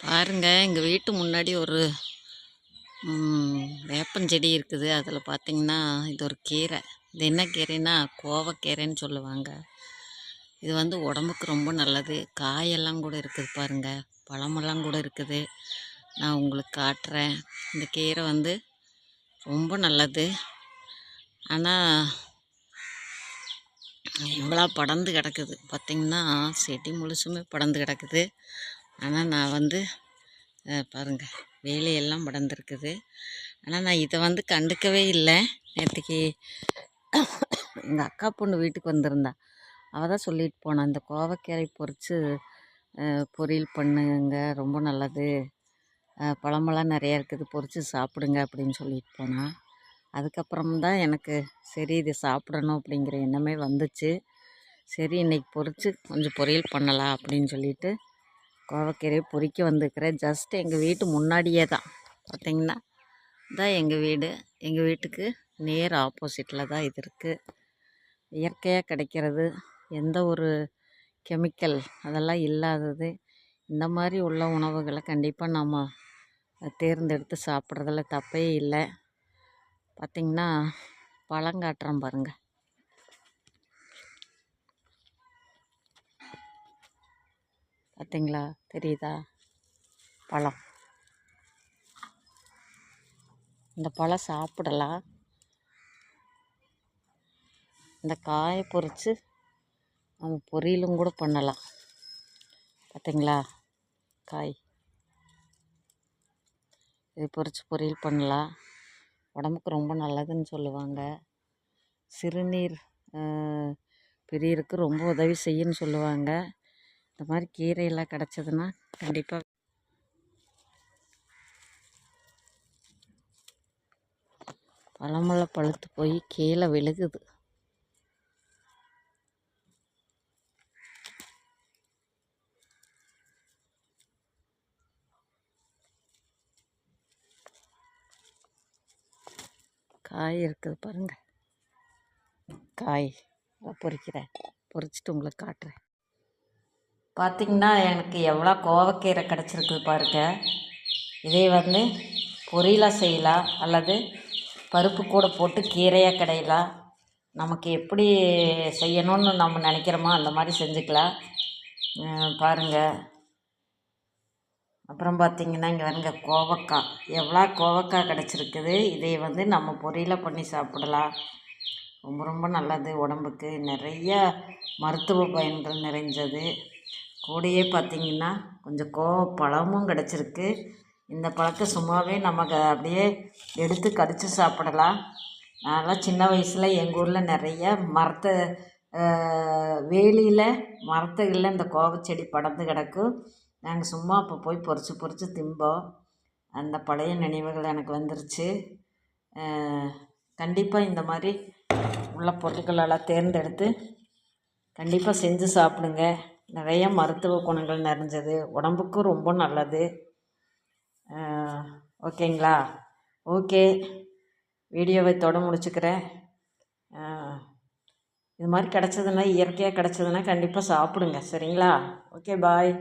பாருங்க, எங்கள் வீட்டு முன்னாடி ஒரு வேப்பஞ்செடி இருக்குது. அதில் பார்த்தீங்கன்னா இது ஒரு கீரை. இது என்ன கீரைன்னா கோவக்கீரைன்னு சொல்லுவாங்க. இது வந்து உடம்புக்கு ரொம்ப நல்லது. காயெல்லாம் கூட இருக்குது பாருங்க, பழமெல்லாம் கூட இருக்குது. நான் உங்களுக்கு காட்டுறேன். இந்த கீரை வந்து ரொம்ப நல்லது. ஆனால் இவ்வளோ படர்ந்து கிடக்குது பார்த்திங்கன்னா, செடி முழுசுமே படர்ந்து கிடக்குது. ஆனால் நான் வந்து பாருங்கள், வேலையெல்லாம் படர்ந்துருக்குது. ஆனால் நான் இதை வந்து கண்டுக்கவே இல்லை. நேற்றுக்கு எங்கள் அக்கா பொண்ணு வீட்டுக்கு வந்திருந்தா. அவள் தான் சொல்லிட்டு போனான், இந்த கோவக்கீரை பொரித்து பொரியல் பண்ணுங்க, ரொம்ப நல்லது, பழமெல்லாம் நிறையா இருக்குது, பொரித்து சாப்பிடுங்க அப்படின்னு சொல்லிட்டு போனான். அதுக்கப்புறம் தான் எனக்கு சரி இதை சாப்பிடணும் அப்படிங்கிற எண்ணமே வந்துச்சு. சரி இன்றைக்கி பொரித்து கொஞ்சம் பொரியல் பண்ணலாம் அப்படின்னு சொல்லிட்டு கோவக்கீரையை பொறிக்க வந்துருக்கிறேன். ஜஸ்ட் எங்கள் வீட்டு முன்னாடியே தான் பார்த்திங்கன்னா தான் எங்கள் வீடு. எங்கள் வீட்டுக்கு நேர் ஆப்போசிட்டில் தான் இது இருக்குது. இயற்கையாக கிடைக்கிறது, எந்த ஒரு கெமிக்கல் அதெல்லாம் இல்லாதது. இந்த மாதிரி உள்ள உணவுகளை கண்டிப்பாக நம்ம தேர்ந்தெடுத்து சாப்பிட்றதுல தப்பே இல்லை. பார்த்திங்கன்னா பழங்காட்டுறோம் பாருங்கள். பார்த்திங்களா, தெரியுதா பழம்? இந்த பழம் சாப்பிடலாம். இந்த காயை பொரித்து நம்ம பொரியலும் கூட பண்ணலாம். பார்த்திங்களா, காய் இது பொரித்து பொரியல் பண்ணலாம். உடம்புக்கு ரொம்ப நல்லதுன்னு சொல்லுவாங்க. சிறுநீர் பிரியருக்கு ரொம்ப உதவி செய்யுன்னு சொல்லுவாங்க. இந்த மாதிரி கீரையெல்லாம் கிடச்சதுன்னா கண்டிப்பாக பழமெல்லாம் பழுத்து போய் கீழே விழுகுது. காய் இருக்குது பாருங்கள், காய் பொரிக்கிறேன், பொரிச்சிட்டு உங்களுக்கு காட்டுறேன். பார்த்திங்கன்னா எனக்கு எவ்வளோ கோவக்கீரை கிடச்சிருக்குது பாருங்க. இதே வந்து பொரியலாக செய்யலாம், அல்லது பருப்பு கூட போட்டு கீரையாக கிடையலாம். நமக்கு எப்படி செய்யணும்னு நம்ம நினைக்கிறோமோ அந்த மாதிரி செஞ்சுக்கலாம். பாருங்கள். அப்புறம் பார்த்திங்கன்னா இங்கே வருங்க கோவக்காய், எவ்வளோ கோவக்காய் கிடச்சிருக்குது. இதை வந்து நம்ம பொரியலாக பண்ணி சாப்பிடலாம். ரொம்ப ரொம்ப நல்லது உடம்புக்கு. நிறைய மருத்துவ பயன்கள் நிறைஞ்சது. கூடயே பார்த்திங்கன்னா கொஞ்சம் கோவப்பழமும் கிடச்சிருக்கு. இந்த பழத்தை சும்மாவே நமக்கு அப்படியே எடுத்து கடித்து சாப்பிடலாம். நான்லாம் சின்ன வயசில் எங்கள் ஊரில் நிறைய வேலியில் மரத்துகளில் இந்த கோவச்செடி படர்ந்து கிடக்கும். நாங்கள் சும்மா அப்போ போய் பொறிச்சு திம்போம். அந்த பழைய நினைவுகள் எனக்கு வந்துருச்சு. கண்டிப்பாக இந்த மாதிரி உள்ள பொருட்களெல்லாம் தேர்ந்தெடுத்து கண்டிப்பாக செஞ்சு சாப்பிடுங்க. நிறைய மருத்துவ குணங்கள் நிறைஞ்சது, உடம்புக்கும் ரொம்ப நல்லது. ஓகேங்களா? ஓகே, வீடியோவை தொட முடிச்சுக்கிறேன். இது மாதிரி கிடச்சதுன்னா, இயற்கையாக கிடச்சதுன்னா கண்டிப்பாக சாப்பிடுங்க. சரிங்களா? ஓகே, பாய்.